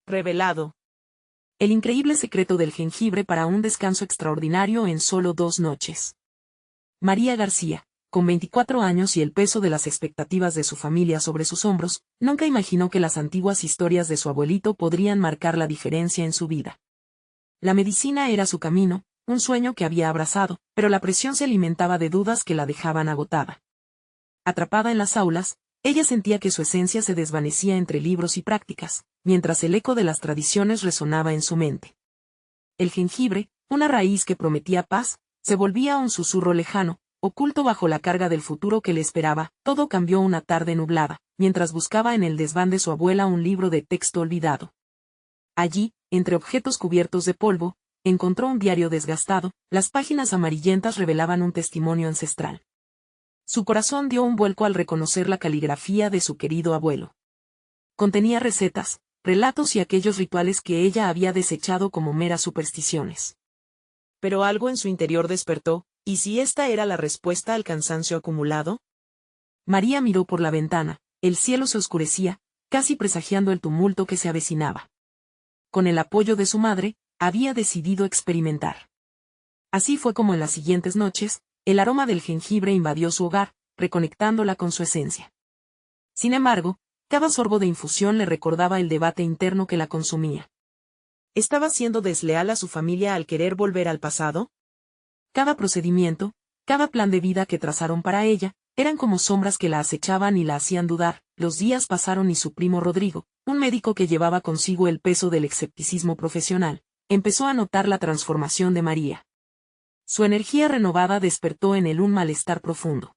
Revelado. El increíble secreto del jengibre para un descanso extraordinario en solo 2 noches. María García, con 24 años y el peso de las expectativas de su familia sobre sus hombros, nunca imaginó que las antiguas historias de su abuelito podrían marcar la diferencia en su vida. La medicina era su camino, un sueño que había abrazado, pero la presión se alimentaba de dudas que la dejaban agotada. Atrapada en las aulas, ella sentía que su esencia se desvanecía entre libros y prácticas, mientras el eco de las tradiciones resonaba en su mente. El jengibre, una raíz que prometía paz, se volvía un susurro lejano, oculto bajo la carga del futuro que le esperaba. Todo cambió una tarde nublada, mientras buscaba en el desván de su abuela un libro de texto olvidado. Allí, entre objetos cubiertos de polvo, encontró un diario desgastado, las páginas amarillentas revelaban un testimonio ancestral. Su corazón dio un vuelco al reconocer la caligrafía de su querido abuelo. Contenía recetas, relatos y aquellos rituales que ella había desechado como meras supersticiones. Pero algo en su interior despertó, ¿y si esta era la respuesta al cansancio acumulado? María miró por la ventana, el cielo se oscurecía, casi presagiando el tumulto que se avecinaba. Con el apoyo de su madre, había decidido experimentar. Así fue como en las siguientes noches, el aroma del jengibre invadió su hogar, reconectándola con su esencia. Sin embargo, cada sorbo de infusión le recordaba el debate interno que la consumía. ¿Estaba siendo desleal a su familia al querer volver al pasado? Cada procedimiento, cada plan de vida que trazaron para ella, eran como sombras que la acechaban y la hacían dudar. Los días pasaron y su primo Rodrigo, un médico que llevaba consigo el peso del escepticismo profesional, empezó a notar la transformación de María. Su energía renovada despertó en él un malestar profundo.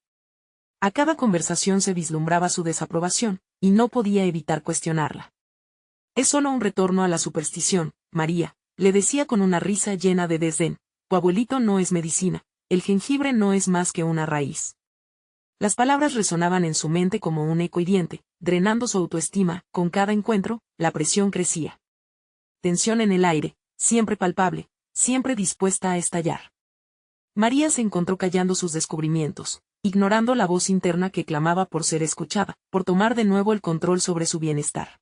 A cada conversación se vislumbraba su desaprobación, y no podía evitar cuestionarla. «Es solo un retorno a la superstición, María», le decía con una risa llena de desdén. «Tu abuelito no es medicina, el jengibre no es más que una raíz». Las palabras resonaban en su mente como un eco hiriente, drenando su autoestima. Con cada encuentro, la presión crecía. Tensión en el aire, siempre palpable, siempre dispuesta a estallar. María se encontró callando sus descubrimientos, ignorando la voz interna que clamaba por ser escuchada, por tomar de nuevo el control sobre su bienestar.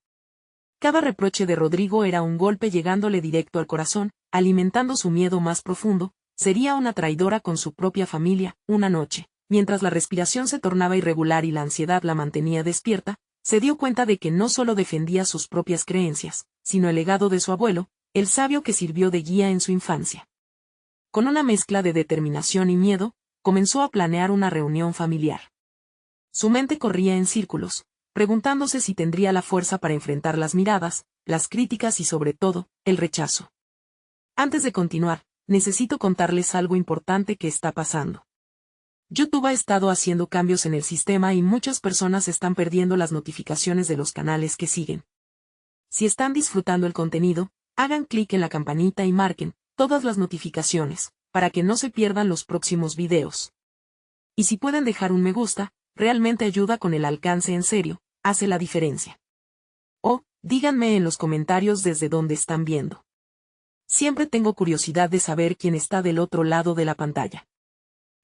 Cada reproche de Rodrigo era un golpe llegándole directo al corazón, alimentando su miedo más profundo. Sería una traidora con su propia familia. Una noche, mientras la respiración se tornaba irregular y la ansiedad la mantenía despierta, se dio cuenta de que no solo defendía sus propias creencias, sino el legado de su abuelo, el sabio que sirvió de guía en su infancia. Con una mezcla de determinación y miedo, comenzó a planear una reunión familiar. Su mente corría en círculos, preguntándose si tendría la fuerza para enfrentar las miradas, las críticas y sobre todo, el rechazo. Antes de continuar, necesito contarles algo importante que está pasando. YouTube ha estado haciendo cambios en el sistema y muchas personas están perdiendo las notificaciones de los canales que siguen. Si están disfrutando el contenido, hagan clic en la campanita y marquen todas las notificaciones, para que no se pierdan los próximos videos. Y si pueden dejar un me gusta, realmente ayuda con el alcance. En serio, hace la diferencia. O, díganme en los comentarios desde dónde están viendo. Siempre tengo curiosidad de saber quién está del otro lado de la pantalla.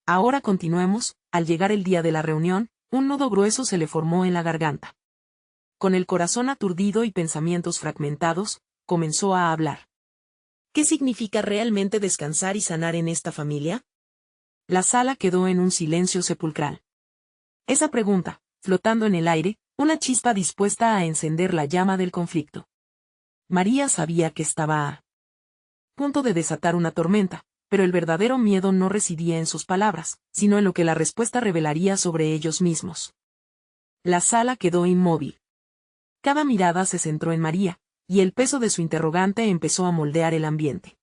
Ahora continuemos. Al llegar el día de la reunión, un nudo grueso se le formó en la garganta. Con el corazón aturdido y pensamientos fragmentados, comenzó a hablar. ¿Qué significa realmente descansar y sanar en esta familia? La sala quedó en un silencio sepulcral. Esa pregunta, flotando en el aire, una chispa dispuesta a encender la llama del conflicto. María sabía que estaba a punto de desatar una tormenta, pero el verdadero miedo no residía en sus palabras, sino en lo que la respuesta revelaría sobre ellos mismos. La sala quedó inmóvil. Cada mirada se centró en María, y el peso de su interrogante empezó a moldear el ambiente.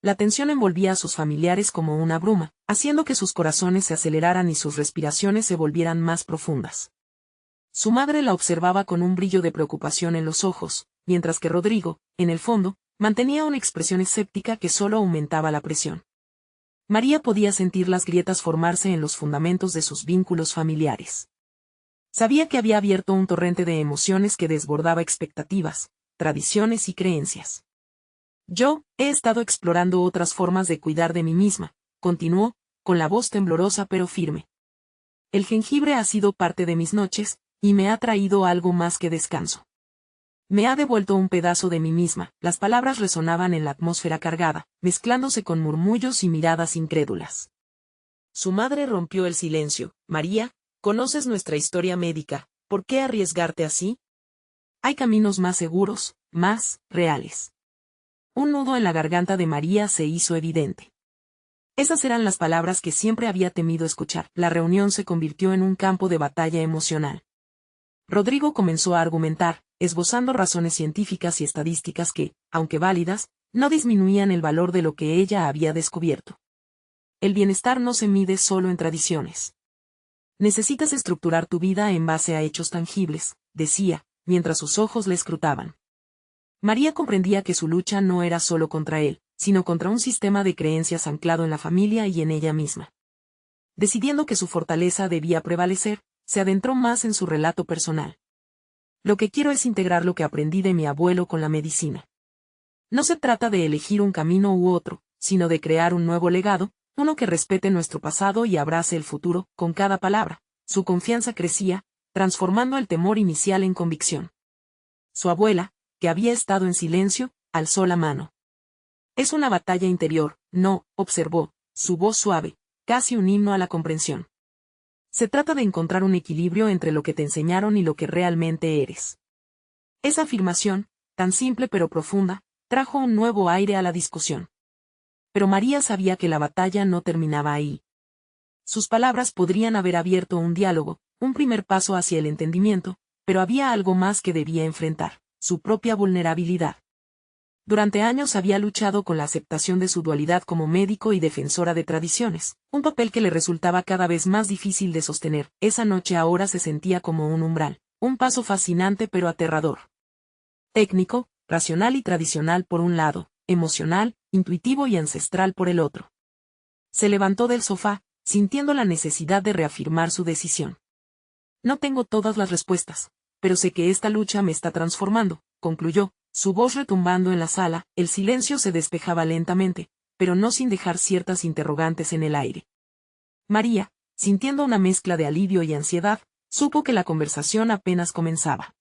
La tensión envolvía a sus familiares como una bruma, haciendo que sus corazones se aceleraran y sus respiraciones se volvieran más profundas. Su madre la observaba con un brillo de preocupación en los ojos, mientras que Rodrigo, en el fondo, mantenía una expresión escéptica que solo aumentaba la presión. María podía sentir las grietas formarse en los fundamentos de sus vínculos familiares. Sabía que había abierto un torrente de emociones que desbordaba expectativas, tradiciones y creencias. Yo, he estado explorando otras formas de cuidar de mí misma, continuó, con la voz temblorosa pero firme. El jengibre ha sido parte de mis noches, y me ha traído algo más que descanso. Me ha devuelto un pedazo de mí misma. Las palabras resonaban en la atmósfera cargada, mezclándose con murmullos y miradas incrédulas. Su madre rompió el silencio. María, conoces nuestra historia médica, ¿por qué arriesgarte así? Hay caminos más seguros, más reales. Un nudo en la garganta de María se hizo evidente. Esas eran las palabras que siempre había temido escuchar. La reunión se convirtió en un campo de batalla emocional. Rodrigo comenzó a argumentar, esbozando razones científicas y estadísticas que, aunque válidas, no disminuían el valor de lo que ella había descubierto. El bienestar no se mide solo en tradiciones. Necesitas estructurar tu vida en base a hechos tangibles, decía, mientras sus ojos le escrutaban. María comprendía que su lucha no era solo contra él, sino contra un sistema de creencias anclado en la familia y en ella misma. Decidiendo que su fortaleza debía prevalecer, se adentró más en su relato personal. Lo que quiero es integrar lo que aprendí de mi abuelo con la medicina. No se trata de elegir un camino u otro, sino de crear un nuevo legado, uno que respete nuestro pasado y abrace el futuro. Con cada palabra, su confianza crecía, transformando el temor inicial en convicción. Su abuela, que había estado en silencio, alzó la mano. Es una batalla interior, no, observó, su voz suave, casi un himno a la comprensión. Se trata de encontrar un equilibrio entre lo que te enseñaron y lo que realmente eres. Esa afirmación, tan simple pero profunda, trajo un nuevo aire a la discusión. Pero María sabía que la batalla no terminaba ahí. Sus palabras podrían haber abierto un diálogo, un primer paso hacia el entendimiento, pero había algo más que debía enfrentar, su propia vulnerabilidad. Durante años había luchado con la aceptación de su dualidad como médico y defensora de tradiciones, un papel que le resultaba cada vez más difícil de sostener. Esa noche ahora se sentía como un umbral, un paso fascinante pero aterrador. Técnico, racional y tradicional por un lado, emocional, intuitivo y ancestral por el otro. Se levantó del sofá, sintiendo la necesidad de reafirmar su decisión. No tengo todas las respuestas, pero sé que esta lucha me está transformando, concluyó, su voz retumbando en la sala. El silencio se despejaba lentamente, pero no sin dejar ciertas interrogantes en el aire. María, sintiendo una mezcla de alivio y ansiedad, supo que la conversación apenas comenzaba.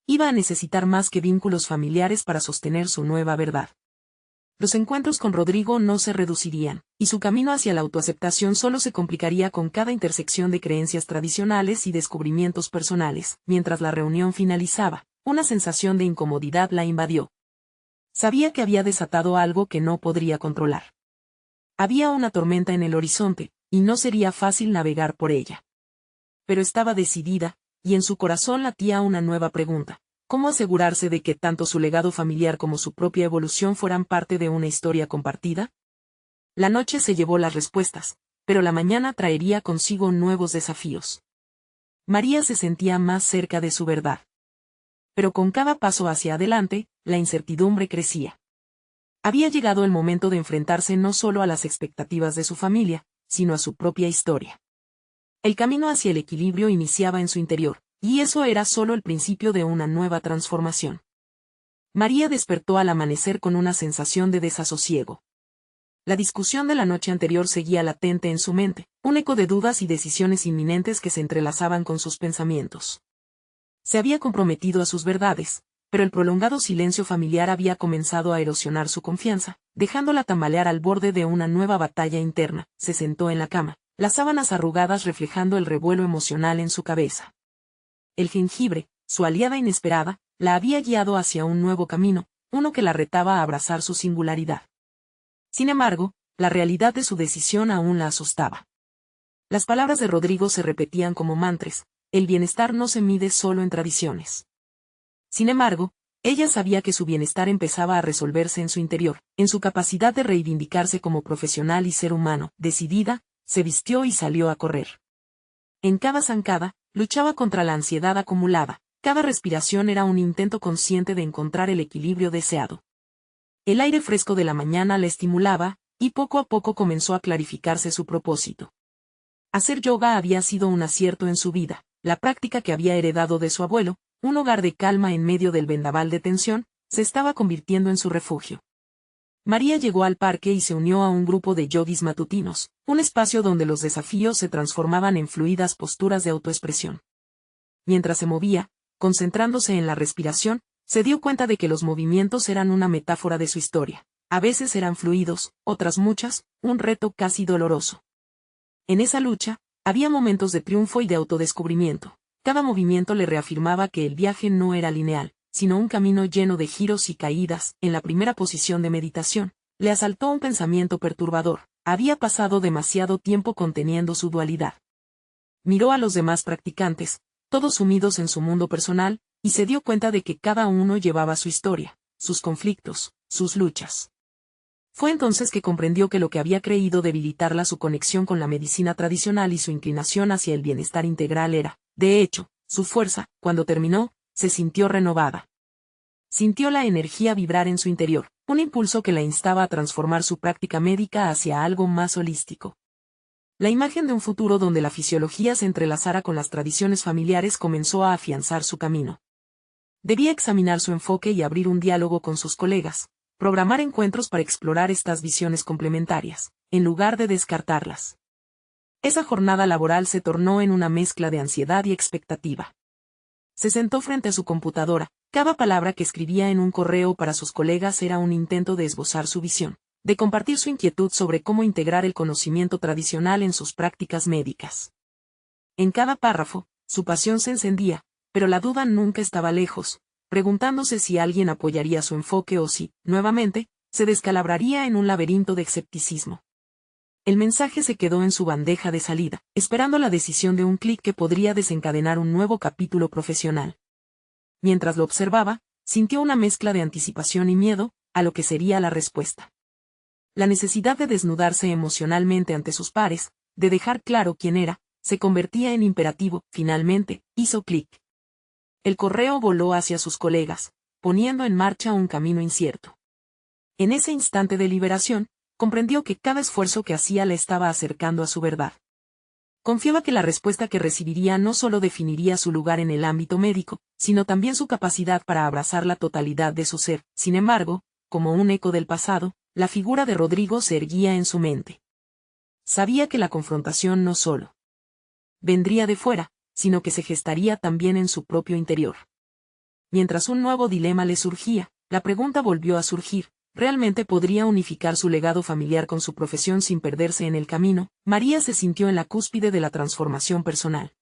Iba a necesitar más que vínculos familiares para sostener su nueva verdad. Los encuentros con Rodrigo no se reducirían, y su camino hacia la autoaceptación solo se complicaría con cada intersección de creencias tradicionales y descubrimientos personales. Mientras la reunión finalizaba, una sensación de incomodidad la invadió. Sabía que había desatado algo que no podría controlar. Había una tormenta en el horizonte, y no sería fácil navegar por ella. Pero estaba decidida, y en su corazón latía una nueva pregunta. ¿Cómo asegurarse de que tanto su legado familiar como su propia evolución fueran parte de una historia compartida? La noche se llevó las respuestas, pero la mañana traería consigo nuevos desafíos. María se sentía más cerca de su verdad. Pero con cada paso hacia adelante, la incertidumbre crecía. Había llegado el momento de enfrentarse no solo a las expectativas de su familia, sino a su propia historia. El camino hacia el equilibrio iniciaba en su interior, y eso era solo el principio de una nueva transformación. María despertó al amanecer con una sensación de desasosiego. La discusión de la noche anterior seguía latente en su mente, un eco de dudas y decisiones inminentes que se entrelazaban con sus pensamientos. Se había comprometido a sus verdades, pero el prolongado silencio familiar había comenzado a erosionar su confianza, dejándola tambalear al borde de una nueva batalla interna. Se sentó en la cama, las sábanas arrugadas reflejando el revuelo emocional en su cabeza. El jengibre, su aliada inesperada, la había guiado hacia un nuevo camino, uno que la retaba a abrazar su singularidad. Sin embargo, la realidad de su decisión aún la asustaba. Las palabras de Rodrigo se repetían como mantras: el bienestar no se mide solo en tradiciones. Sin embargo, ella sabía que su bienestar empezaba a resolverse en su interior, en su capacidad de reivindicarse como profesional y ser humano. Decidida, se vistió y salió a correr. En cada zancada, luchaba contra la ansiedad acumulada, cada respiración era un intento consciente de encontrar el equilibrio deseado. El aire fresco de la mañana la estimulaba, y poco a poco comenzó a clarificarse su propósito. Hacer yoga había sido un acierto en su vida, la práctica que había heredado de su abuelo, un hogar de calma en medio del vendaval de tensión, se estaba convirtiendo en su refugio. María llegó al parque y se unió a un grupo de yogis matutinos, un espacio donde los desafíos se transformaban en fluidas posturas de autoexpresión. Mientras se movía, concentrándose en la respiración, Se dio cuenta de que los movimientos eran una metáfora de su historia. A veces eran fluidos, otras muchas, un reto casi doloroso. En esa lucha, había momentos de triunfo y de autodescubrimiento. Cada movimiento le reafirmaba que el viaje no era lineal, sino un camino lleno de giros y caídas. En la primera posición de meditación, le asaltó un pensamiento perturbador. Había pasado demasiado tiempo conteniendo su dualidad. Miró a los demás practicantes, todos sumidos en su mundo personal, y se dio cuenta de que cada uno llevaba su historia, sus conflictos, sus luchas. Fue entonces que comprendió que lo que había creído debilitarla su conexión con la medicina tradicional y su inclinación hacia el bienestar integral era, de hecho, su fuerza. Cuando terminó, se sintió renovada. Sintió la energía vibrar en su interior, un impulso que la instaba a transformar su práctica médica hacia algo más holístico. La imagen de un futuro donde la fisiología se entrelazara con las tradiciones familiares comenzó a afianzar su camino. Debía examinar su enfoque y abrir un diálogo con sus colegas, programar encuentros para explorar estas visiones complementarias, en lugar de descartarlas. Esa jornada laboral se tornó en una mezcla de ansiedad y expectativa. Se sentó frente a su computadora. Cada palabra que escribía en un correo para sus colegas era un intento de esbozar su visión, de compartir su inquietud sobre cómo integrar el conocimiento tradicional en sus prácticas médicas. En cada párrafo, su pasión se encendía, pero la duda nunca estaba lejos, preguntándose si alguien apoyaría su enfoque o si, nuevamente, se descalabraría en un laberinto de escepticismo. El mensaje se quedó en su bandeja de salida, esperando la decisión de un clic que podría desencadenar un nuevo capítulo profesional. Mientras lo observaba, sintió una mezcla de anticipación y miedo a lo que sería la respuesta. La necesidad de desnudarse emocionalmente ante sus pares, de dejar claro quién era, se convertía en imperativo. Finalmente, hizo clic. El correo voló hacia sus colegas, poniendo en marcha un camino incierto. En ese instante de liberación, comprendió que cada esfuerzo que hacía le estaba acercando a su verdad. Confiaba que la respuesta que recibiría no solo definiría su lugar en el ámbito médico, sino también su capacidad para abrazar la totalidad de su ser. Sin embargo, como un eco del pasado, la figura de Rodrigo se erguía en su mente. Sabía que la confrontación no solo vendría de fuera, sino que se gestaría también en su propio interior. Mientras un nuevo dilema le surgía, la pregunta volvió a surgir: ¿realmente podría unificar su legado familiar con su profesión sin perderse en el camino? María se sintió en la cúspide de la transformación personal.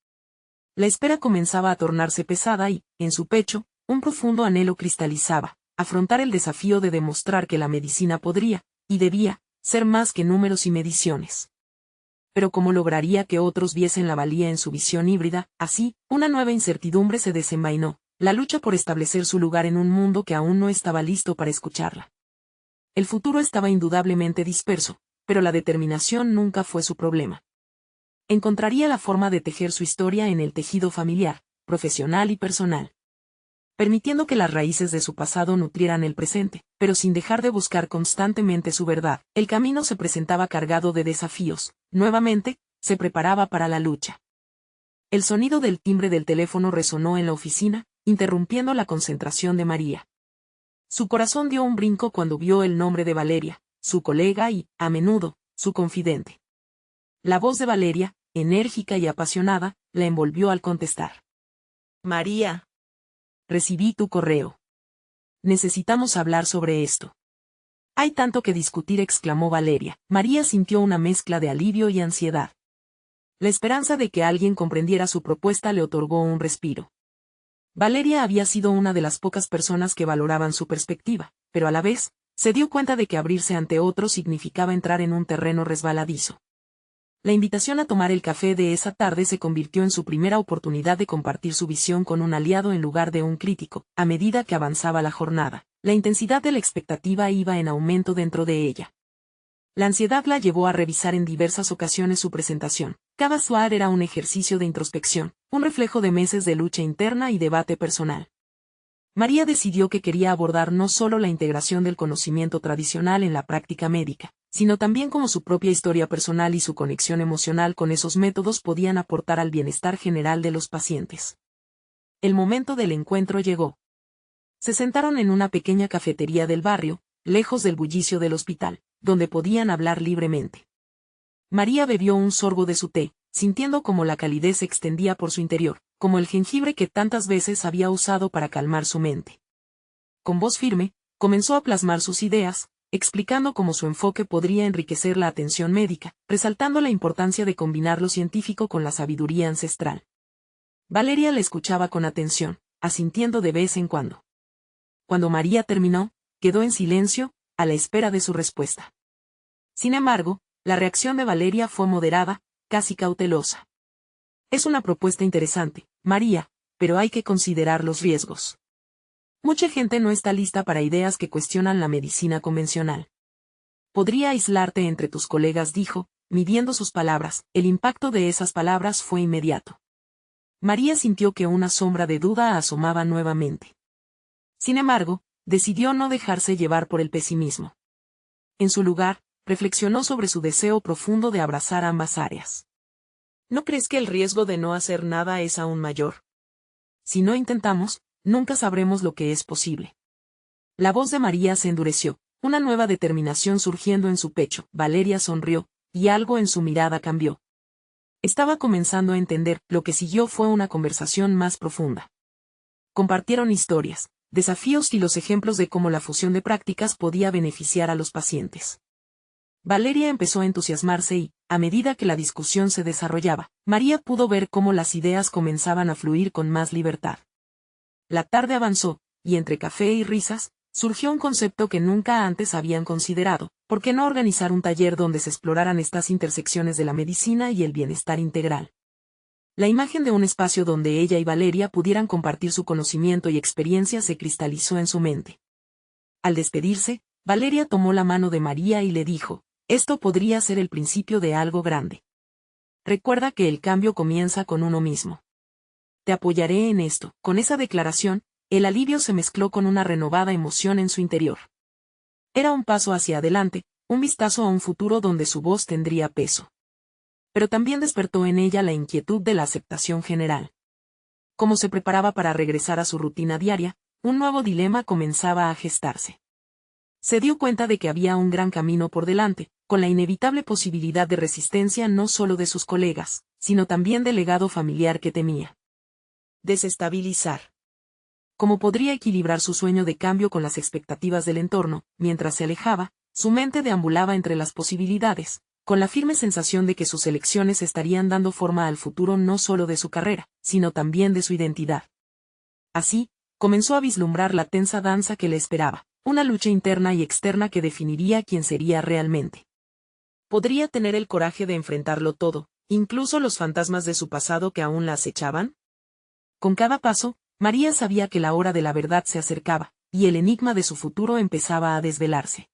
La espera comenzaba a tornarse pesada y, en su pecho, un profundo anhelo cristalizaba: afrontar el desafío de demostrar que la medicina podría, y debía, ser más que números y mediciones. Pero ¿cómo lograría que otros viesen la valía en su visión híbrida? Así, una nueva incertidumbre se desenvainó, la lucha por establecer su lugar en un mundo que aún no estaba listo para escucharla. El futuro estaba indudablemente disperso, pero la determinación nunca fue su problema. Encontraría la forma de tejer su historia en el tejido familiar, profesional y personal, permitiendo que las raíces de su pasado nutrieran el presente, pero sin dejar de buscar constantemente su verdad. El camino se presentaba cargado de desafíos. Nuevamente, se preparaba para la lucha. El sonido del timbre del teléfono resonó en la oficina, interrumpiendo la concentración de María. Su corazón dio un brinco cuando vio el nombre de Valeria, su colega y, a menudo, su confidente. La voz de Valeria, enérgica y apasionada, la envolvió al contestar. María. Recibí tu correo. Necesitamos hablar sobre esto. Hay tanto que discutir, exclamó Valeria. María sintió una mezcla de alivio y ansiedad. La esperanza de que alguien comprendiera su propuesta le otorgó un respiro. Valeria había sido una de las pocas personas que valoraban su perspectiva, pero a la vez, se dio cuenta de que abrirse ante otro significaba entrar en un terreno resbaladizo. La invitación a tomar el café de esa tarde se convirtió en su primera oportunidad de compartir su visión con un aliado en lugar de un crítico. A medida que avanzaba la jornada, la intensidad de la expectativa iba en aumento dentro de ella. La ansiedad la llevó a revisar en diversas ocasiones su presentación. Cada slide era un ejercicio de introspección, un reflejo de meses de lucha interna y debate personal. María decidió que quería abordar no solo la integración del conocimiento tradicional en la práctica médica, sino también cómo su propia historia personal y su conexión emocional con esos métodos podían aportar al bienestar general de los pacientes. El momento del encuentro llegó. Se sentaron en una pequeña cafetería del barrio, lejos del bullicio del hospital, donde podían hablar libremente. María bebió un sorbo de su té, sintiendo cómo la calidez se extendía por su interior, como el jengibre que tantas veces había usado para calmar su mente. Con voz firme, comenzó a plasmar sus ideas, explicando cómo su enfoque podría enriquecer la atención médica, resaltando la importancia de combinar lo científico con la sabiduría ancestral. Valeria le escuchaba con atención, asintiendo de vez en cuando. Cuando María terminó, quedó en silencio, a la espera de su respuesta. Sin embargo, la reacción de Valeria fue moderada, casi cautelosa. Es una propuesta interesante, María, pero hay que considerar los riesgos. Mucha gente no está lista para ideas que cuestionan la medicina convencional. Podría aislarte entre tus colegas, dijo, midiendo sus palabras. El impacto de esas palabras fue inmediato. María sintió que una sombra de duda asomaba nuevamente. Sin embargo, decidió no dejarse llevar por el pesimismo. En su lugar, reflexionó sobre su deseo profundo de abrazar ambas áreas. ¿No crees que el riesgo de no hacer nada es aún mayor? Si no intentamos, nunca sabremos lo que es posible. La voz de María se endureció, una nueva determinación surgiendo en su pecho. Valeria sonrió, y algo en su mirada cambió. Estaba comenzando a entender. Lo que siguió fue una conversación más profunda. Compartieron historias, desafíos y los ejemplos de cómo la fusión de prácticas podía beneficiar a los pacientes. Valeria empezó a entusiasmarse y, a medida que la discusión se desarrollaba, María pudo ver cómo las ideas comenzaban a fluir con más libertad. La tarde avanzó, y entre café y risas, surgió un concepto que nunca antes habían considerado. ¿Por qué no organizar un taller donde se exploraran estas intersecciones de la medicina y el bienestar integral? La imagen de un espacio donde ella y Valeria pudieran compartir su conocimiento y experiencia se cristalizó en su mente. Al despedirse, Valeria tomó la mano de María y le dijo, esto podría ser el principio de algo grande. Recuerda que el cambio comienza con uno mismo. Te apoyaré en esto. Con esa declaración, el alivio se mezcló con una renovada emoción en su interior. Era un paso hacia adelante, un vistazo a un futuro donde su voz tendría peso. Pero también despertó en ella la inquietud de la aceptación general. Como se preparaba para regresar a su rutina diaria, un nuevo dilema comenzaba a gestarse. Se dio cuenta de que había un gran camino por delante, con la inevitable posibilidad de resistencia no solo de sus colegas, sino también del legado familiar que temía. Desestabilizar. ¿Cómo podría equilibrar su sueño de cambio con las expectativas del entorno? Mientras se alejaba, su mente deambulaba entre las posibilidades, con la firme sensación de que sus elecciones estarían dando forma al futuro no solo de su carrera, sino también de su identidad. Así, comenzó a vislumbrar la tensa danza que le esperaba, una lucha interna y externa que definiría quién sería realmente. ¿Podría tener el coraje de enfrentarlo todo, incluso los fantasmas de su pasado que aún la acechaban? Con cada paso, María sabía que la hora de la verdad se acercaba, y el enigma de su futuro empezaba a desvelarse.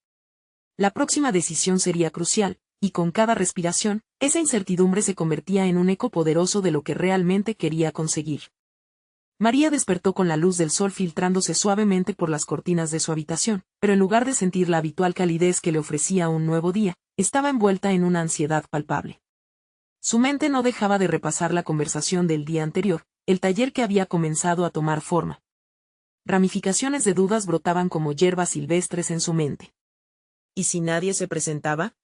La próxima decisión sería crucial, y con cada respiración, esa incertidumbre se convertía en un eco poderoso de lo que realmente quería conseguir. María despertó con la luz del sol filtrándose suavemente por las cortinas de su habitación, pero en lugar de sentir la habitual calidez que le ofrecía un nuevo día, estaba envuelta en una ansiedad palpable. Su mente no dejaba de repasar la conversación del día anterior, el taller que había comenzado a tomar forma. Ramificaciones de dudas brotaban como hierbas silvestres en su mente. ¿Y si nadie se presentaba?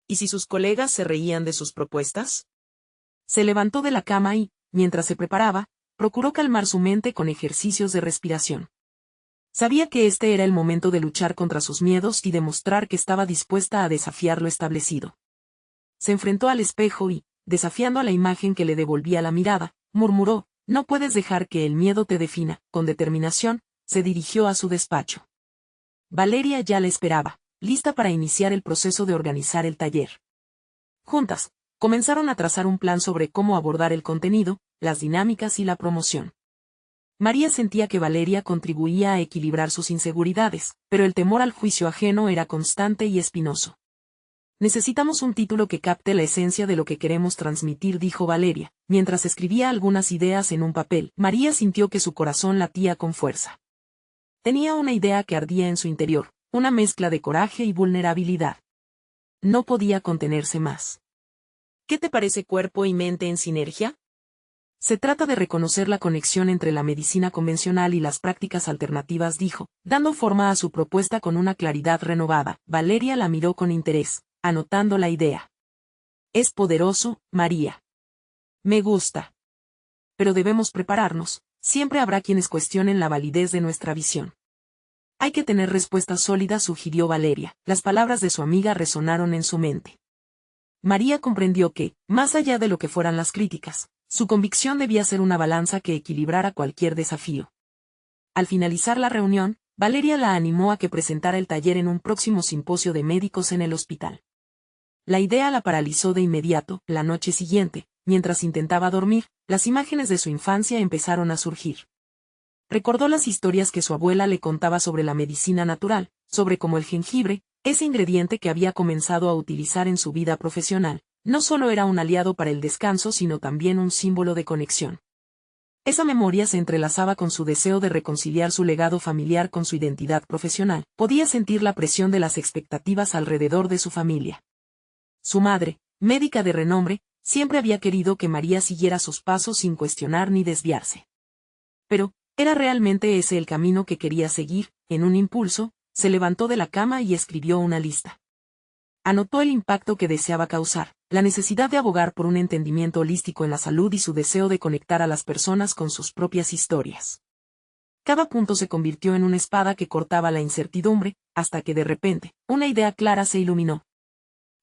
¿Y si sus colegas se reían de sus propuestas? Se levantó de la cama y, mientras se preparaba, procuró calmar su mente con ejercicios de respiración. Sabía que este era el momento de luchar contra sus miedos y demostrar que estaba dispuesta a desafiar lo establecido. Se enfrentó al espejo y, desafiando a la imagen que le devolvía la mirada, murmuró, no puedes dejar que el miedo te defina. Con determinación, se dirigió a su despacho. Valeria ya la esperaba, lista para iniciar el proceso de organizar el taller. Juntas, comenzaron a trazar un plan sobre cómo abordar el contenido, las dinámicas y la promoción. María sentía que Valeria contribuía a equilibrar sus inseguridades, pero el temor al juicio ajeno era constante y espinoso. Necesitamos un título que capte la esencia de lo que queremos transmitir, dijo Valeria, mientras escribía algunas ideas en un papel. María sintió que su corazón latía con fuerza. Tenía una idea que ardía en su interior, una mezcla de coraje y vulnerabilidad. No podía contenerse más. ¿Qué te parece cuerpo y mente en sinergia? Se trata de reconocer la conexión entre la medicina convencional y las prácticas alternativas, dijo, dando forma a su propuesta con una claridad renovada. Valeria la miró con interés, anotando la idea. Es poderoso, María. Me gusta. Pero debemos prepararnos, siempre habrá quienes cuestionen la validez de nuestra visión. Hay que tener respuestas sólidas, sugirió Valeria. Las palabras de su amiga resonaron en su mente. María comprendió que, más allá de lo que fueran las críticas, su convicción debía ser una balanza que equilibrara cualquier desafío. Al finalizar la reunión, Valeria la animó a que presentara el taller en un próximo simposio de médicos en el hospital. La idea la paralizó de inmediato. La noche siguiente, mientras intentaba dormir, las imágenes de su infancia empezaron a surgir. Recordó las historias que su abuela le contaba sobre la medicina natural, sobre cómo el jengibre, ese ingrediente que había comenzado a utilizar en su vida profesional, no solo era un aliado para el descanso sino también un símbolo de conexión. Esa memoria se entrelazaba con su deseo de reconciliar su legado familiar con su identidad profesional. Podía sentir la presión de las expectativas alrededor de su familia. Su madre, médica de renombre, siempre había querido que María siguiera sus pasos sin cuestionar ni desviarse. Pero, ¿era realmente ese el camino que quería seguir? En un impulso, se levantó de la cama y escribió una lista. Anotó el impacto que deseaba causar, la necesidad de abogar por un entendimiento holístico en la salud y su deseo de conectar a las personas con sus propias historias. Cada punto se convirtió en una espada que cortaba la incertidumbre, hasta que de repente, una idea clara se iluminó.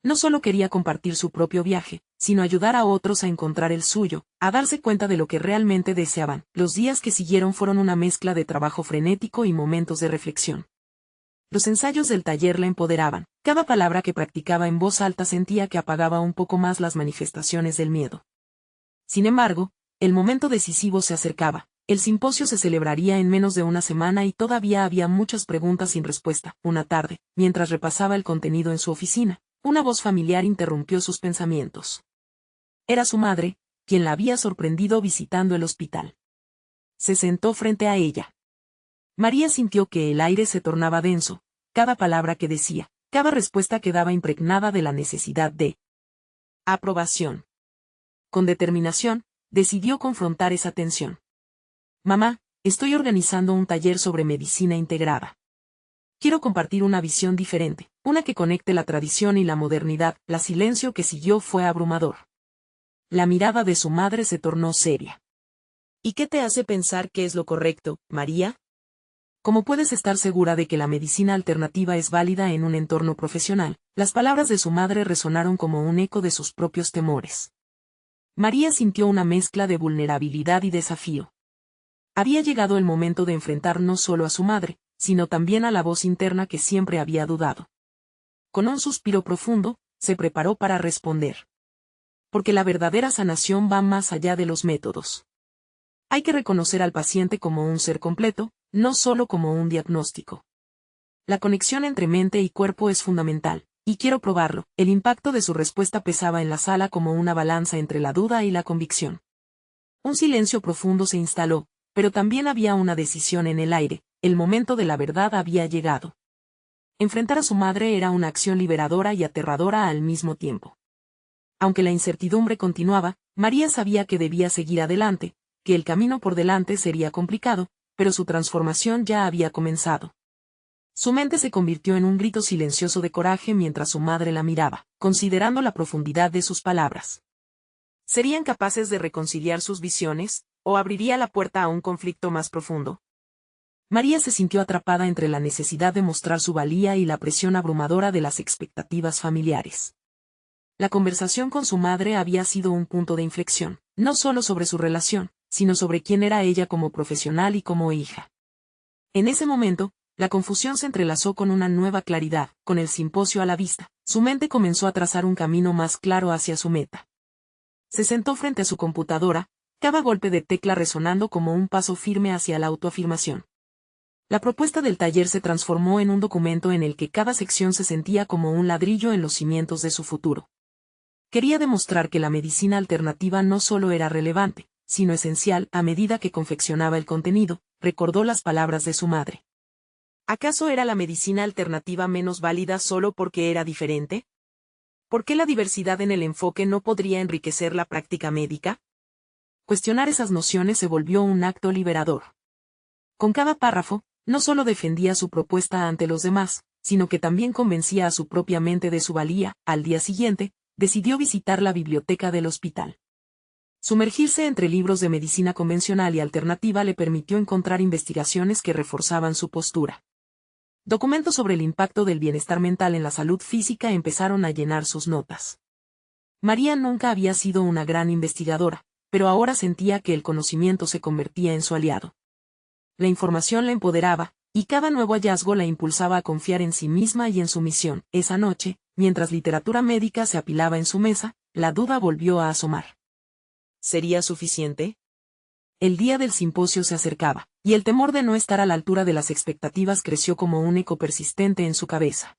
No solo quería compartir su propio viaje, sino ayudar a otros a encontrar el suyo, a darse cuenta de lo que realmente deseaban. Los días que siguieron fueron una mezcla de trabajo frenético y momentos de reflexión. Los ensayos del taller la empoderaban. Cada palabra que practicaba en voz alta sentía que apagaba un poco más las manifestaciones del miedo. Sin embargo, el momento decisivo se acercaba. El simposio se celebraría en menos de una semana y todavía había muchas preguntas sin respuesta. Una tarde, mientras repasaba el contenido en su oficina, una voz familiar interrumpió sus pensamientos. Era su madre, quien la había sorprendido visitando el hospital. Se sentó frente a ella. María sintió que el aire se tornaba denso, cada palabra que decía, cada respuesta quedaba impregnada de la necesidad de aprobación. Con determinación, decidió confrontar esa tensión. Mamá, estoy organizando un taller sobre medicina integrada. Quiero compartir una visión diferente, una que conecte la tradición y la modernidad. El silencio que siguió fue abrumador. La mirada de su madre se tornó seria. ¿Y qué te hace pensar que es lo correcto, María? ¿Cómo puedes estar segura de que la medicina alternativa es válida en un entorno profesional? Las palabras de su madre resonaron como un eco de sus propios temores. María sintió una mezcla de vulnerabilidad y desafío. Había llegado el momento de enfrentar no solo a su madre, sino también a la voz interna que siempre había dudado. Con un suspiro profundo, se preparó para responder. Porque la verdadera sanación va más allá de los métodos. Hay que reconocer al paciente como un ser completo, no solo como un diagnóstico. La conexión entre mente y cuerpo es fundamental, y quiero probarlo. El impacto de su respuesta pesaba en la sala como una balanza entre la duda y la convicción. Un silencio profundo se instaló, pero también había una decisión en el aire. El momento de la verdad había llegado. Enfrentar a su madre era una acción liberadora y aterradora al mismo tiempo. Aunque la incertidumbre continuaba, María sabía que debía seguir adelante, que el camino por delante sería complicado, pero su transformación ya había comenzado. Su mente se convirtió en un grito silencioso de coraje mientras su madre la miraba, considerando la profundidad de sus palabras. ¿Serían capaces de reconciliar sus visiones, o abriría la puerta a un conflicto más profundo? María se sintió atrapada entre la necesidad de mostrar su valía y la presión abrumadora de las expectativas familiares. La conversación con su madre había sido un punto de inflexión, no solo sobre su relación, sino sobre quién era ella como profesional y como hija. En ese momento, la confusión se entrelazó con una nueva claridad. Con el simposio a la vista, su mente comenzó a trazar un camino más claro hacia su meta. Se sentó frente a su computadora, cada golpe de tecla resonando como un paso firme hacia la autoafirmación. La propuesta del taller se transformó en un documento en el que cada sección se sentía como un ladrillo en los cimientos de su futuro. Quería demostrar que la medicina alternativa no solo era relevante, sino esencial. A medida que confeccionaba el contenido, recordó las palabras de su madre. ¿Acaso era la medicina alternativa menos válida solo porque era diferente? ¿Por qué la diversidad en el enfoque no podría enriquecer la práctica médica? Cuestionar esas nociones se volvió un acto liberador. Con cada párrafo, no solo defendía su propuesta ante los demás, sino que también convencía a su propia mente de su valía. Al día siguiente, decidió visitar la biblioteca del hospital. Sumergirse entre libros de medicina convencional y alternativa le permitió encontrar investigaciones que reforzaban su postura. Documentos sobre el impacto del bienestar mental en la salud física empezaron a llenar sus notas. María nunca había sido una gran investigadora, pero ahora sentía que el conocimiento se convertía en su aliado. La información la empoderaba, y cada nuevo hallazgo la impulsaba a confiar en sí misma y en su misión. Esa noche, mientras literatura médica se apilaba en su mesa, la duda volvió a asomar. ¿Sería suficiente? El día del simposio se acercaba, y el temor de no estar a la altura de las expectativas creció como un eco persistente en su cabeza.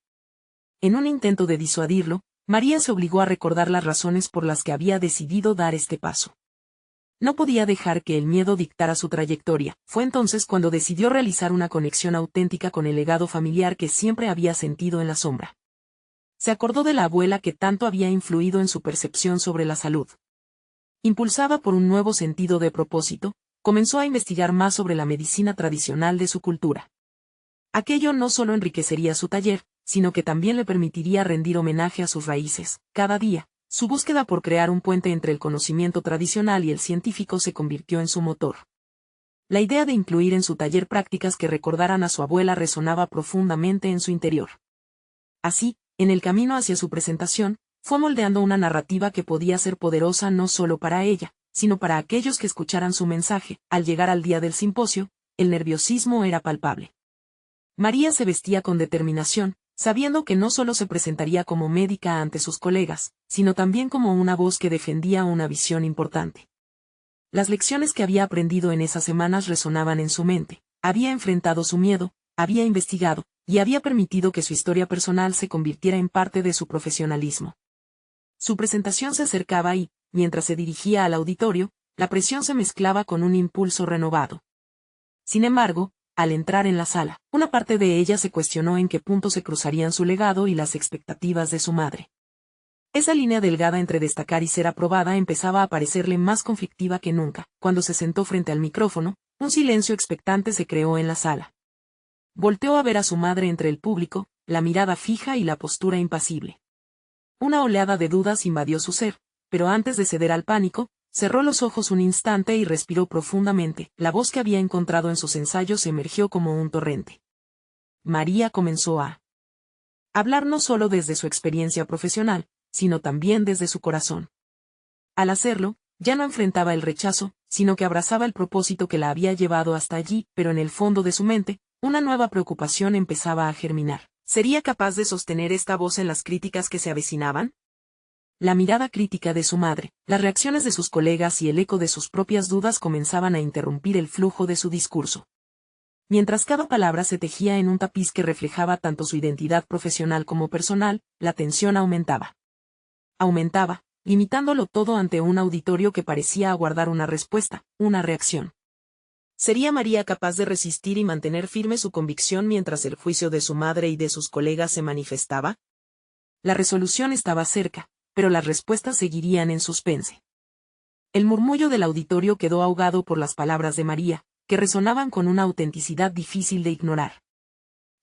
En un intento de disuadirlo, María se obligó a recordar las razones por las que había decidido dar este paso. No podía dejar que el miedo dictara su trayectoria. Fue entonces cuando decidió realizar una conexión auténtica con el legado familiar que siempre había sentido en la sombra. Se acordó de la abuela que tanto había influido en su percepción sobre la salud. Impulsada por un nuevo sentido de propósito, comenzó a investigar más sobre la medicina tradicional de su cultura. Aquello no solo enriquecería su taller, sino que también le permitiría rendir homenaje a sus raíces. Cada día, su búsqueda por crear un puente entre el conocimiento tradicional y el científico se convirtió en su motor. La idea de incluir en su taller prácticas que recordaran a su abuela resonaba profundamente en su interior. Así, en el camino hacia su presentación, fue moldeando una narrativa que podía ser poderosa no solo para ella, sino para aquellos que escucharan su mensaje. Al llegar al día del simposio, el nerviosismo era palpable. María se vestía con determinación, sabiendo que no solo se presentaría como médica ante sus colegas, sino también como una voz que defendía una visión importante. Las lecciones que había aprendido en esas semanas resonaban en su mente, había enfrentado su miedo, había investigado, y había permitido que su historia personal se convirtiera en parte de su profesionalismo. Su presentación se acercaba y, mientras se dirigía al auditorio, la presión se mezclaba con un impulso renovado. Sin embargo, al entrar en la sala, una parte de ella se cuestionó en qué punto se cruzarían su legado y las expectativas de su madre. Esa línea delgada entre destacar y ser aprobada empezaba a parecerle más conflictiva que nunca. Cuando se sentó frente al micrófono, un silencio expectante se creó en la sala. Volteó a ver a su madre entre el público, la mirada fija y la postura impasible. Una oleada de dudas invadió su ser, pero antes de ceder al pánico, cerró los ojos un instante y respiró profundamente. La voz que había encontrado en sus ensayos emergió como un torrente. María comenzó a hablar no solo desde su experiencia profesional, sino también desde su corazón. Al hacerlo, ya no enfrentaba el rechazo, sino que abrazaba el propósito que la había llevado hasta allí, pero en el fondo de su mente, una nueva preocupación empezaba a germinar. ¿Sería capaz de sostener esta voz en las críticas que se avecinaban? La mirada crítica de su madre, las reacciones de sus colegas y el eco de sus propias dudas comenzaban a interrumpir el flujo de su discurso. Mientras cada palabra se tejía en un tapiz que reflejaba tanto su identidad profesional como personal, la tensión aumentaba. Aumentaba, limitándolo todo ante un auditorio que parecía aguardar una respuesta, una reacción. ¿Sería María capaz de resistir y mantener firme su convicción mientras el juicio de su madre y de sus colegas se manifestaba? La resolución estaba cerca, pero las respuestas seguirían en suspense. El murmullo del auditorio quedó ahogado por las palabras de María, que resonaban con una autenticidad difícil de ignorar.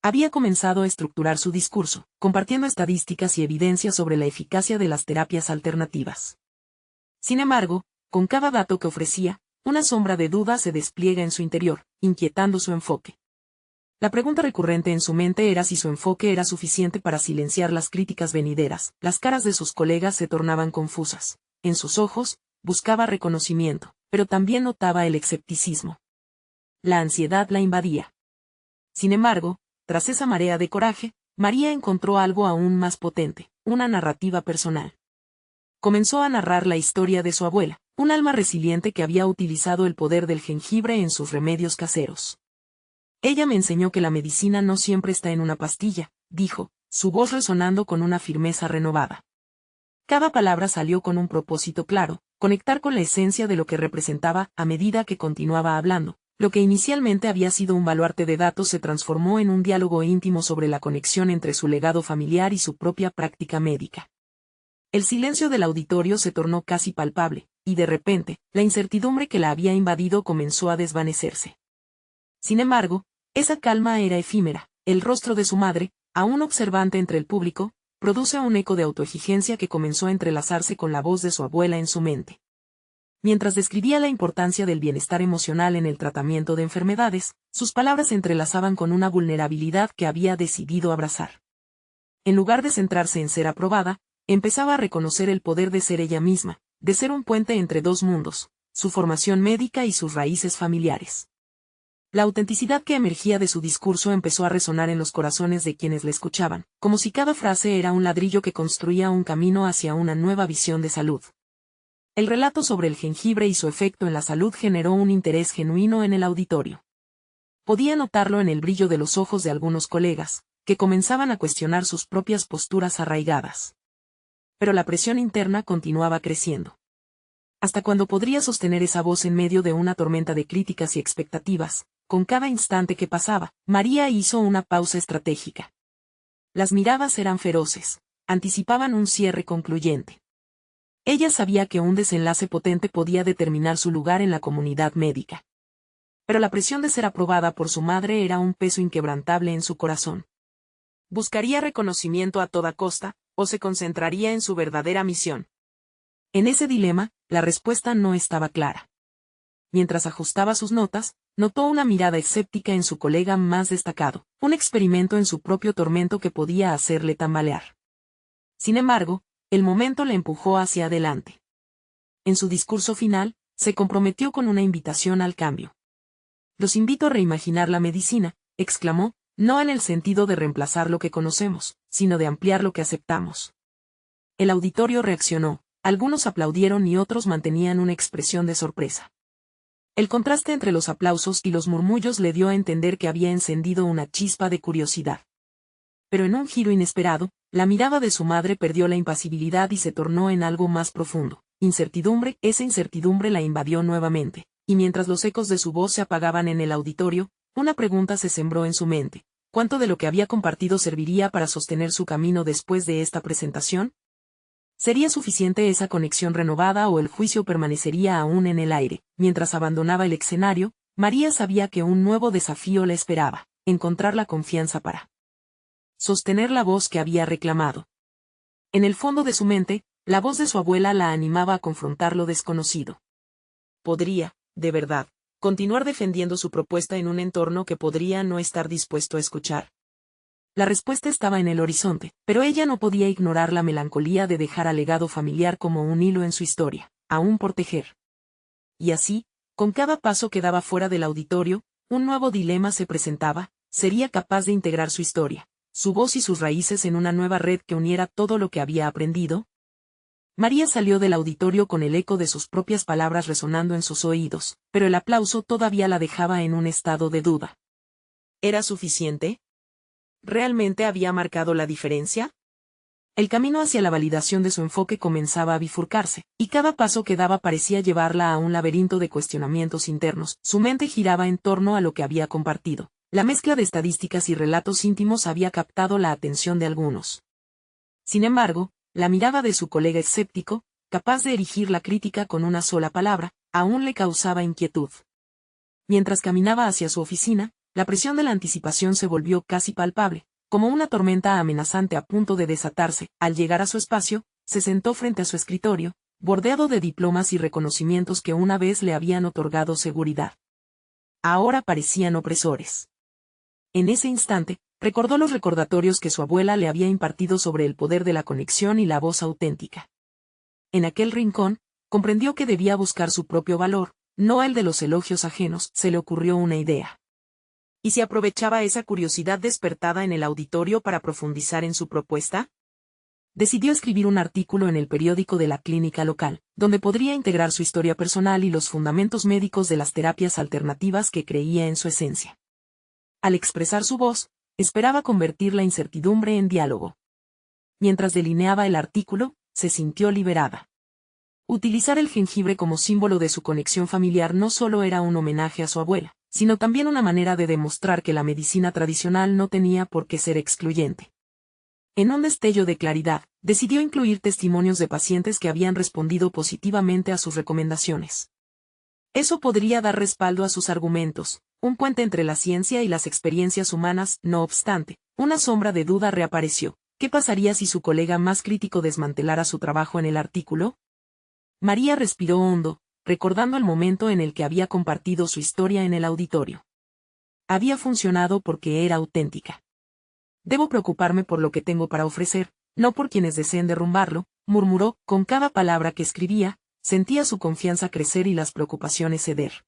Había comenzado a estructurar su discurso, compartiendo estadísticas y evidencias sobre la eficacia de las terapias alternativas. Sin embargo, con cada dato que ofrecía, una sombra de duda se despliega en su interior, inquietando su enfoque. La pregunta recurrente en su mente era si su enfoque era suficiente para silenciar las críticas venideras. Las caras de sus colegas se tornaban confusas. En sus ojos, buscaba reconocimiento, pero también notaba el escepticismo. La ansiedad la invadía. Sin embargo, tras esa marea de coraje, María encontró algo aún más potente, una narrativa personal. Comenzó a narrar la historia de su abuela, un alma resiliente que había utilizado el poder del jengibre en sus remedios caseros. Ella me enseñó que la medicina no siempre está en una pastilla, dijo, su voz resonando con una firmeza renovada. Cada palabra salió con un propósito claro, conectar con la esencia de lo que representaba. A medida que continuaba hablando, lo que inicialmente había sido un baluarte de datos se transformó en un diálogo íntimo sobre la conexión entre su legado familiar y su propia práctica médica. El silencio del auditorio se tornó casi palpable, y de repente, la incertidumbre que la había invadido comenzó a desvanecerse. Sin embargo, esa calma era efímera. El rostro de su madre, aún observante entre el público, produce un eco de autoexigencia que comenzó a entrelazarse con la voz de su abuela en su mente. Mientras describía la importancia del bienestar emocional en el tratamiento de enfermedades, sus palabras se entrelazaban con una vulnerabilidad que había decidido abrazar. En lugar de centrarse en ser aprobada, empezaba a reconocer el poder de ser ella misma, de ser un puente entre dos mundos, su formación médica y sus raíces familiares. La autenticidad que emergía de su discurso empezó a resonar en los corazones de quienes le escuchaban, como si cada frase era un ladrillo que construía un camino hacia una nueva visión de salud. El relato sobre el jengibre y su efecto en la salud generó un interés genuino en el auditorio. Podía notarlo en el brillo de los ojos de algunos colegas, que comenzaban a cuestionar sus propias posturas arraigadas. Pero la presión interna continuaba creciendo. ¿Hasta cuándo podría sostener esa voz en medio de una tormenta de críticas y expectativas? Con cada instante que pasaba, María hizo una pausa estratégica. Las miradas eran feroces, anticipaban un cierre concluyente. Ella sabía que un desenlace potente podía determinar su lugar en la comunidad médica. Pero la presión de ser aprobada por su madre era un peso inquebrantable en su corazón. ¿Buscaría reconocimiento a toda costa, o se concentraría en su verdadera misión? En ese dilema, la respuesta no estaba clara. Mientras ajustaba sus notas, notó una mirada escéptica en su colega más destacado, un experimento en su propio tormento que podía hacerle tambalear. Sin embargo, el momento le empujó hacia adelante. En su discurso final, se comprometió con una invitación al cambio. «Los invito a reimaginar la medicina», exclamó, no en el sentido de reemplazar lo que conocemos, sino de ampliar lo que aceptamos. El auditorio reaccionó, algunos aplaudieron y otros mantenían una expresión de sorpresa. El contraste entre los aplausos y los murmullos le dio a entender que había encendido una chispa de curiosidad. Pero en un giro inesperado, la mirada de su madre perdió la impasibilidad y se tornó en algo más profundo. Incertidumbre, esa incertidumbre la invadió nuevamente, y mientras los ecos de su voz se apagaban en el auditorio, una pregunta se sembró en su mente. ¿Cuánto de lo que había compartido serviría para sostener su camino después de esta presentación? ¿Sería suficiente esa conexión renovada o el juicio permanecería aún en el aire? Mientras abandonaba el escenario, María sabía que un nuevo desafío la esperaba, encontrar la confianza para sostener la voz que había reclamado. En el fondo de su mente, la voz de su abuela la animaba a confrontar lo desconocido. ¿Podría, de verdad, continuar defendiendo su propuesta en un entorno que podría no estar dispuesto a escuchar? La respuesta estaba en el horizonte, pero ella no podía ignorar la melancolía de dejar al legado familiar como un hilo en su historia, aún por tejer. Y así, con cada paso que daba fuera del auditorio, un nuevo dilema se presentaba: ¿sería capaz de integrar su historia, su voz y sus raíces en una nueva red que uniera todo lo que había aprendido? María salió del auditorio con el eco de sus propias palabras resonando en sus oídos, pero el aplauso todavía la dejaba en un estado de duda. ¿Era suficiente? ¿Realmente había marcado la diferencia? El camino hacia la validación de su enfoque comenzaba a bifurcarse, y cada paso que daba parecía llevarla a un laberinto de cuestionamientos internos. Su mente giraba en torno a lo que había compartido. La mezcla de estadísticas y relatos íntimos había captado la atención de algunos. Sin embargo, la mirada de su colega escéptico, capaz de erigir la crítica con una sola palabra, aún le causaba inquietud. Mientras caminaba hacia su oficina, la presión de la anticipación se volvió casi palpable, como una tormenta amenazante a punto de desatarse. Al llegar a su espacio, se sentó frente a su escritorio, bordeado de diplomas y reconocimientos que una vez le habían otorgado seguridad. Ahora parecían opresores. En ese instante, recordó los recordatorios que su abuela le había impartido sobre el poder de la conexión y la voz auténtica. En aquel rincón, comprendió que debía buscar su propio valor, no el de los elogios ajenos. Se le ocurrió una idea. ¿Y si aprovechaba esa curiosidad despertada en el auditorio para profundizar en su propuesta? Decidió escribir un artículo en el periódico de la clínica local, donde podría integrar su historia personal y los fundamentos médicos de las terapias alternativas que creía en su esencia. Al expresar su voz, esperaba convertir la incertidumbre en diálogo. Mientras delineaba el artículo, se sintió liberada. Utilizar el jengibre como símbolo de su conexión familiar no solo era un homenaje a su abuela, sino también una manera de demostrar que la medicina tradicional no tenía por qué ser excluyente. En un destello de claridad, decidió incluir testimonios de pacientes que habían respondido positivamente a sus recomendaciones. Eso podría dar respaldo a sus argumentos, un puente entre la ciencia y las experiencias humanas. No obstante, una sombra de duda reapareció. ¿Qué pasaría si su colega más crítico desmantelara su trabajo en el artículo? María respiró hondo, recordando el momento en el que había compartido su historia en el auditorio. Había funcionado porque era auténtica. Debo preocuparme por lo que tengo para ofrecer, no por quienes deseen derrumbarlo, murmuró. Con cada palabra que escribía, sentía su confianza crecer y las preocupaciones ceder.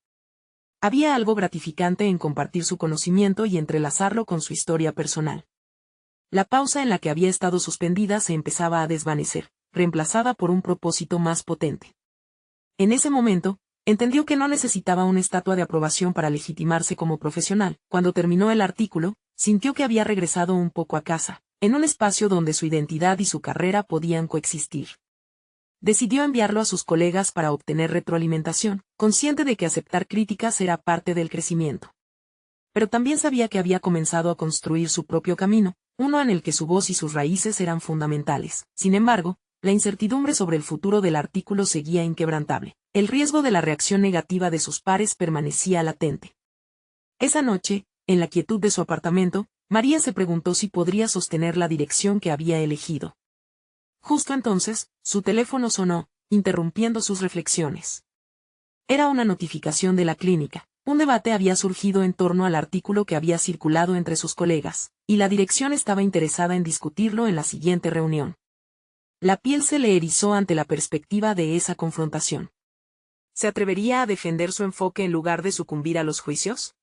Había algo gratificante en compartir su conocimiento y entrelazarlo con su historia personal. La pausa en la que había estado suspendida se empezaba a desvanecer, reemplazada por un propósito más potente. En ese momento, entendió que no necesitaba una estatua de aprobación para legitimarse como profesional. Cuando terminó el artículo, sintió que había regresado un poco a casa, en un espacio donde su identidad y su carrera podían coexistir. Decidió enviarlo a sus colegas para obtener retroalimentación, consciente de que aceptar críticas era parte del crecimiento. Pero también sabía que había comenzado a construir su propio camino, uno en el que su voz y sus raíces eran fundamentales. Sin embargo, la incertidumbre sobre el futuro del artículo seguía inquebrantable. El riesgo de la reacción negativa de sus pares permanecía latente. Esa noche, en la quietud de su apartamento, María se preguntó si podría sostener la dirección que había elegido. Justo entonces, su teléfono sonó, interrumpiendo sus reflexiones. Era una notificación de la clínica. Un debate había surgido en torno al artículo que había circulado entre sus colegas, y la dirección estaba interesada en discutirlo en la siguiente reunión. La piel se le erizó ante la perspectiva de esa confrontación. ¿Se atrevería a defender su enfoque en lugar de sucumbir a los juicios?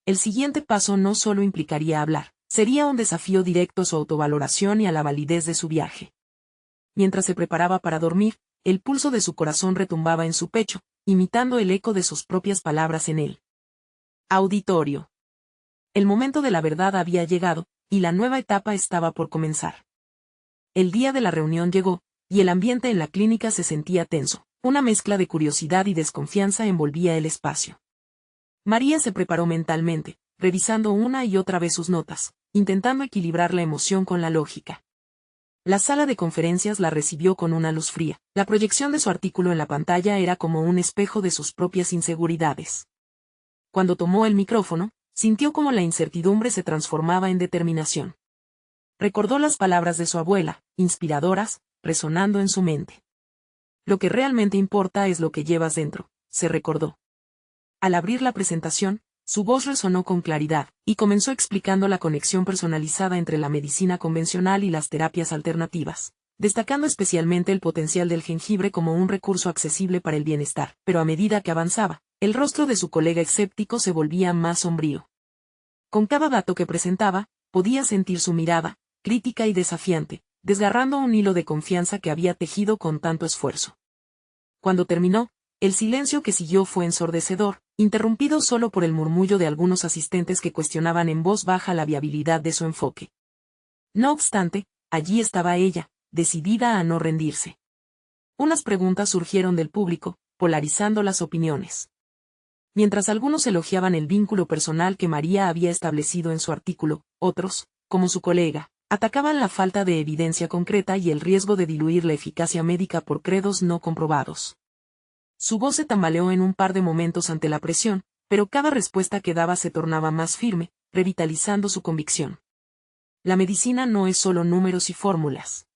El siguiente paso no solo implicaría hablar, sería un desafío directo a su autovaloración y a la validez de su viaje. Mientras se preparaba para dormir, el pulso de su corazón retumbaba en su pecho, imitando el eco de sus propias palabras en él. Auditorio. El momento de la verdad había llegado, y la nueva etapa estaba por comenzar. El día de la reunión llegó, y el ambiente en la clínica se sentía tenso. Una mezcla de curiosidad y desconfianza envolvía el espacio. María se preparó mentalmente, revisando una y otra vez sus notas, intentando equilibrar la emoción con la lógica. La sala de conferencias la recibió con una luz fría. La proyección de su artículo en la pantalla era como un espejo de sus propias inseguridades. Cuando tomó el micrófono, sintió como la incertidumbre se transformaba en determinación. Recordó las palabras de su abuela, inspiradoras, resonando en su mente. Lo que realmente importa es lo que llevas dentro, se recordó. Al abrir la presentación, su voz resonó con claridad, y comenzó explicando la conexión personalizada entre la medicina convencional y las terapias alternativas, destacando especialmente el potencial del jengibre como un recurso accesible para el bienestar. Pero a medida que avanzaba, el rostro de su colega escéptico se volvía más sombrío. Con cada dato que presentaba, podía sentir su mirada, crítica y desafiante, desgarrando un hilo de confianza que había tejido con tanto esfuerzo. Cuando terminó, el silencio que siguió fue ensordecedor, interrumpido solo por el murmullo de algunos asistentes que cuestionaban en voz baja la viabilidad de su enfoque. No obstante, allí estaba ella, decidida a no rendirse. Unas preguntas surgieron del público, polarizando las opiniones. Mientras algunos elogiaban el vínculo personal que María había establecido en su artículo, otros, como su colega, atacaban la falta de evidencia concreta y el riesgo de diluir la eficacia médica por credos no comprobados. Su voz se tambaleó en un par de momentos ante la presión, pero cada respuesta que daba se tornaba más firme, revitalizando su convicción. La medicina no es solo números y fórmulas.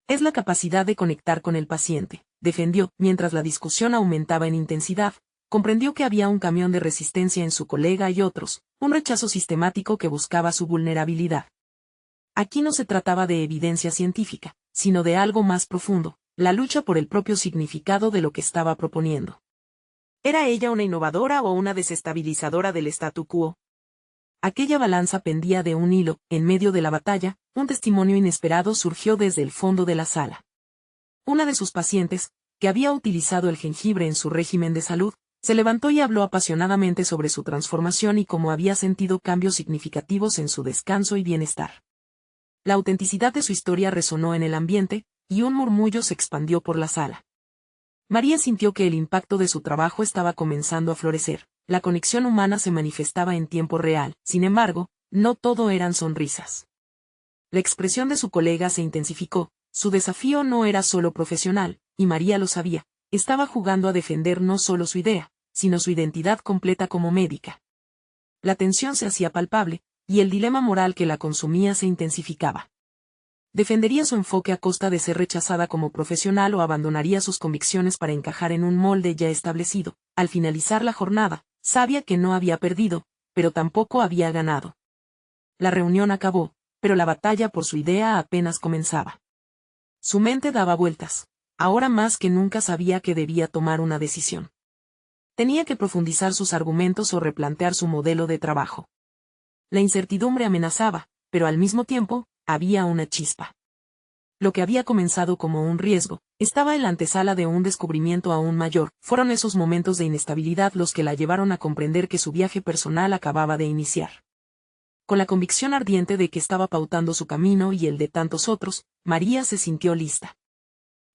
Es la capacidad de conectar con el paciente, defendió. Mientras la discusión aumentaba en intensidad, comprendió que había un camión de resistencia en su colega y otros, un rechazo sistemático que buscaba su vulnerabilidad. Aquí no se trataba de evidencia científica, sino de algo más profundo, la lucha por el propio significado de lo que estaba proponiendo. ¿Era ella una innovadora o una desestabilizadora del statu quo? Aquella balanza pendía de un hilo. En medio de la batalla, un testimonio inesperado surgió desde el fondo de la sala. Una de sus pacientes, que había utilizado el jengibre en su régimen de salud, se levantó y habló apasionadamente sobre su transformación y cómo había sentido cambios significativos en su descanso y bienestar. La autenticidad de su historia resonó en el ambiente, y un murmullo se expandió por la sala. María sintió que el impacto de su trabajo estaba comenzando a florecer. La conexión humana se manifestaba en tiempo real. Sin embargo, no todo eran sonrisas. La expresión de su colega se intensificó. Su desafío no era solo profesional, y María lo sabía. Estaba jugando a defender no solo su idea, sino su identidad completa como médica. La tensión se hacía palpable, y el dilema moral que la consumía se intensificaba. Defendería su enfoque a costa de ser rechazada como profesional o abandonaría sus convicciones para encajar en un molde ya establecido. Al finalizar la jornada, sabía que no había perdido, pero tampoco había ganado. La reunión acabó, pero la batalla por su idea apenas comenzaba. Su mente daba vueltas. Ahora más que nunca sabía que debía tomar una decisión. Tenía que profundizar sus argumentos o replantear su modelo de trabajo. La incertidumbre amenazaba, pero al mismo tiempo, había una chispa. Lo que había comenzado como un riesgo, estaba en la antesala de un descubrimiento aún mayor. Fueron esos momentos de inestabilidad los que la llevaron a comprender que su viaje personal acababa de iniciar. Con la convicción ardiente de que estaba pautando su camino y el de tantos otros, María se sintió lista.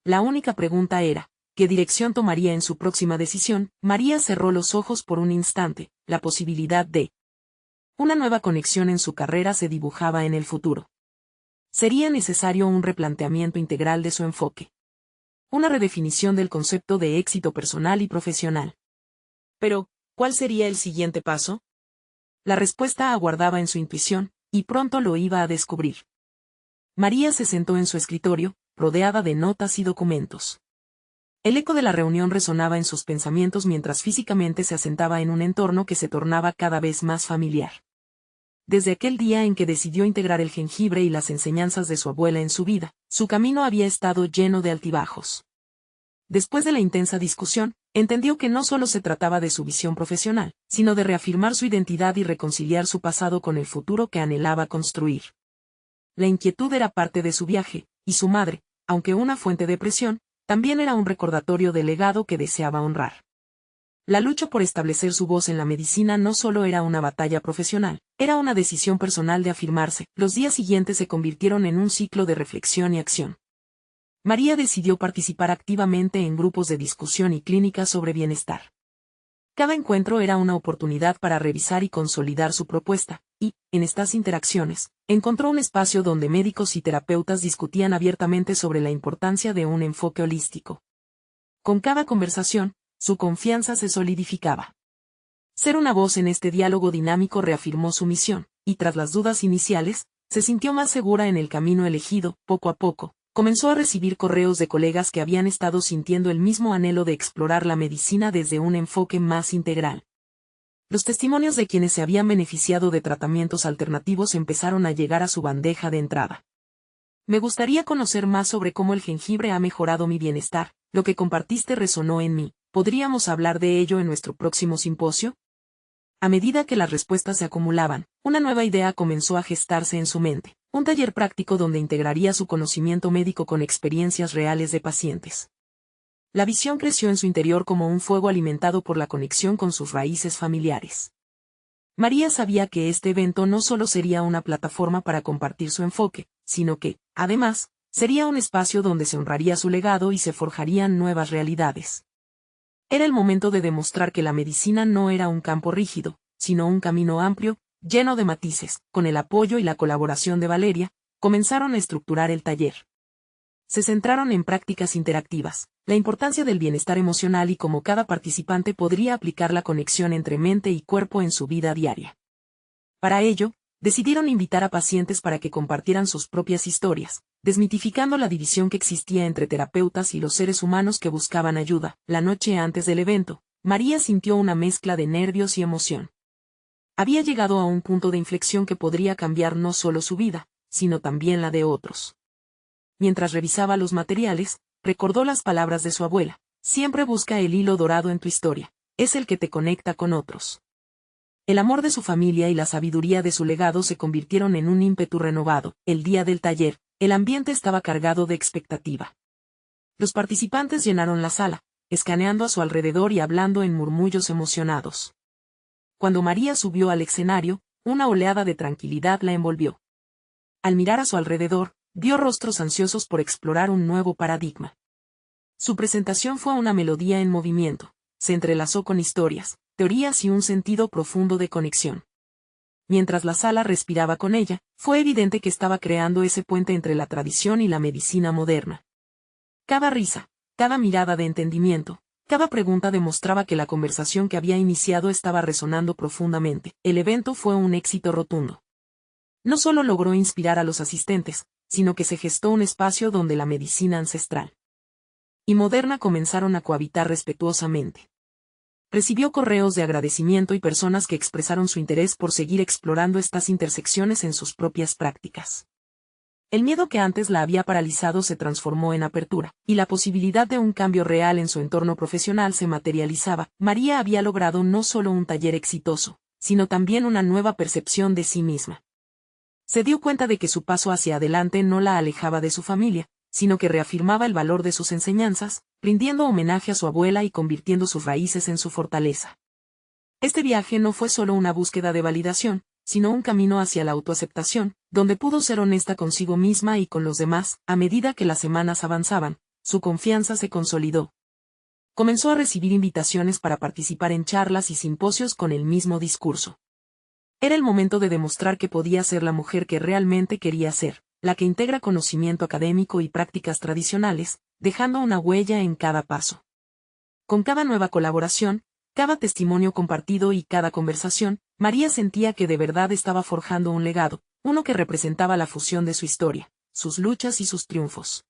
La única pregunta era, ¿qué dirección tomaría en su próxima decisión? María cerró los ojos por un instante. La posibilidad de una nueva conexión en su carrera se dibujaba en el futuro. Sería necesario un replanteamiento integral de su enfoque. Una redefinición del concepto de éxito personal y profesional. Pero, ¿cuál sería el siguiente paso? La respuesta aguardaba en su intuición, y pronto lo iba a descubrir. María se sentó en su escritorio, rodeada de notas y documentos. El eco de la reunión resonaba en sus pensamientos mientras físicamente se asentaba en un entorno que se tornaba cada vez más familiar. Desde aquel día en que decidió integrar el jengibre y las enseñanzas de su abuela en su vida, su camino había estado lleno de altibajos. Después de la intensa discusión, entendió que no solo se trataba de su visión profesional, sino de reafirmar su identidad y reconciliar su pasado con el futuro que anhelaba construir. La inquietud era parte de su viaje, y su madre, aunque una fuente de presión, también era un recordatorio del legado que deseaba honrar. La lucha por establecer su voz en la medicina no solo era una batalla profesional, era una decisión personal de afirmarse. Los días siguientes se convirtieron en un ciclo de reflexión y acción. María decidió participar activamente en grupos de discusión y clínicas sobre bienestar. Cada encuentro era una oportunidad para revisar y consolidar su propuesta, y, en estas interacciones, encontró un espacio donde médicos y terapeutas discutían abiertamente sobre la importancia de un enfoque holístico. Con cada conversación, su confianza se solidificaba. Ser una voz en este diálogo dinámico reafirmó su misión, y tras las dudas iniciales, se sintió más segura en el camino elegido. Poco a poco, comenzó a recibir correos de colegas que habían estado sintiendo el mismo anhelo de explorar la medicina desde un enfoque más integral. Los testimonios de quienes se habían beneficiado de tratamientos alternativos empezaron a llegar a su bandeja de entrada. Me gustaría conocer más sobre cómo el jengibre ha mejorado mi bienestar. Lo que compartiste resonó en mí. ¿Podríamos hablar de ello en nuestro próximo simposio? A medida que las respuestas se acumulaban, una nueva idea comenzó a gestarse en su mente. Un taller práctico donde integraría su conocimiento médico con experiencias reales de pacientes. La visión creció en su interior como un fuego alimentado por la conexión con sus raíces familiares. María sabía que este evento no solo sería una plataforma para compartir su enfoque, sino que, además, sería un espacio donde se honraría su legado y se forjarían nuevas realidades. Era el momento de demostrar que la medicina no era un campo rígido, sino un camino amplio, lleno de matices. Con el apoyo y la colaboración de Valeria, comenzaron a estructurar el taller. Se centraron en prácticas interactivas, la importancia del bienestar emocional y cómo cada participante podría aplicar la conexión entre mente y cuerpo en su vida diaria. Para ello, decidieron invitar a pacientes para que compartieran sus propias historias, desmitificando la división que existía entre terapeutas y los seres humanos que buscaban ayuda. La noche antes del evento, María sintió una mezcla de nervios y emoción. Había llegado a un punto de inflexión que podría cambiar no solo su vida, sino también la de otros. Mientras revisaba los materiales, recordó las palabras de su abuela: siempre busca el hilo dorado en tu historia, es el que te conecta con otros. El amor de su familia y la sabiduría de su legado se convirtieron en un ímpetu renovado. El día del taller, el ambiente estaba cargado de expectativa. Los participantes llenaron la sala, escaneando a su alrededor y hablando en murmullos emocionados. Cuando María subió al escenario, una oleada de tranquilidad la envolvió. Al mirar a su alrededor, vio rostros ansiosos por explorar un nuevo paradigma. Su presentación fue una melodía en movimiento, se entrelazó con historias, teorías y un sentido profundo de conexión. Mientras la sala respiraba con ella, fue evidente que estaba creando ese puente entre la tradición y la medicina moderna. Cada risa, cada mirada de entendimiento, cada pregunta demostraba que la conversación que había iniciado estaba resonando profundamente. El evento fue un éxito rotundo. No solo logró inspirar a los asistentes, sino que se gestó un espacio donde la medicina ancestral y moderna comenzaron a cohabitar respetuosamente. Recibió correos de agradecimiento y personas que expresaron su interés por seguir explorando estas intersecciones en sus propias prácticas. El miedo que antes la había paralizado se transformó en apertura, y la posibilidad de un cambio real en su entorno profesional se materializaba. María había logrado no solo un taller exitoso, sino también una nueva percepción de sí misma. Se dio cuenta de que su paso hacia adelante no la alejaba de su familia, sino que reafirmaba el valor de sus enseñanzas, rindiendo homenaje a su abuela y convirtiendo sus raíces en su fortaleza. Este viaje no fue solo una búsqueda de validación, sino un camino hacia la autoaceptación, donde pudo ser honesta consigo misma y con los demás. A medida que las semanas avanzaban, su confianza se consolidó. Comenzó a recibir invitaciones para participar en charlas y simposios con el mismo discurso. Era el momento de demostrar que podía ser la mujer que realmente quería ser, la que integra conocimiento académico y prácticas tradicionales, dejando una huella en cada paso. Con cada nueva colaboración, cada testimonio compartido y cada conversación, María sentía que de verdad estaba forjando un legado, uno que representaba la fusión de su historia, sus luchas y sus triunfos.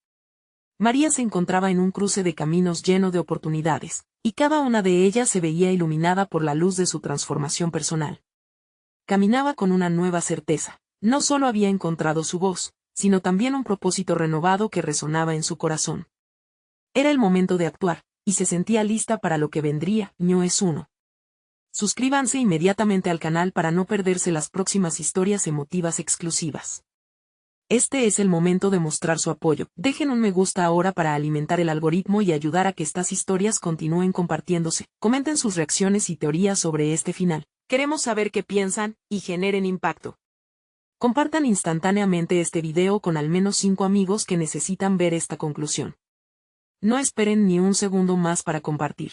María se encontraba en un cruce de caminos lleno de oportunidades, y cada una de ellas se veía iluminada por la luz de su transformación personal. Caminaba con una nueva certeza, no solo había encontrado su voz, sino también un propósito renovado que resonaba en su corazón. Era el momento de actuar, y se sentía lista para lo que vendría. No es uno. Suscríbanse inmediatamente al canal para no perderse las próximas historias emotivas exclusivas. Este es el momento de mostrar su apoyo. Dejen un me gusta ahora para alimentar el algoritmo y ayudar a que estas historias continúen compartiéndose. Comenten sus reacciones y teorías sobre este final. Queremos saber qué piensan, y generen impacto. Compartan instantáneamente este video con al menos 5 amigos que necesitan ver esta conclusión. No esperen ni un segundo más para compartir.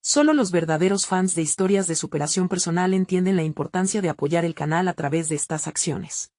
Solo los verdaderos fans de historias de superación personal entienden la importancia de apoyar el canal a través de estas acciones.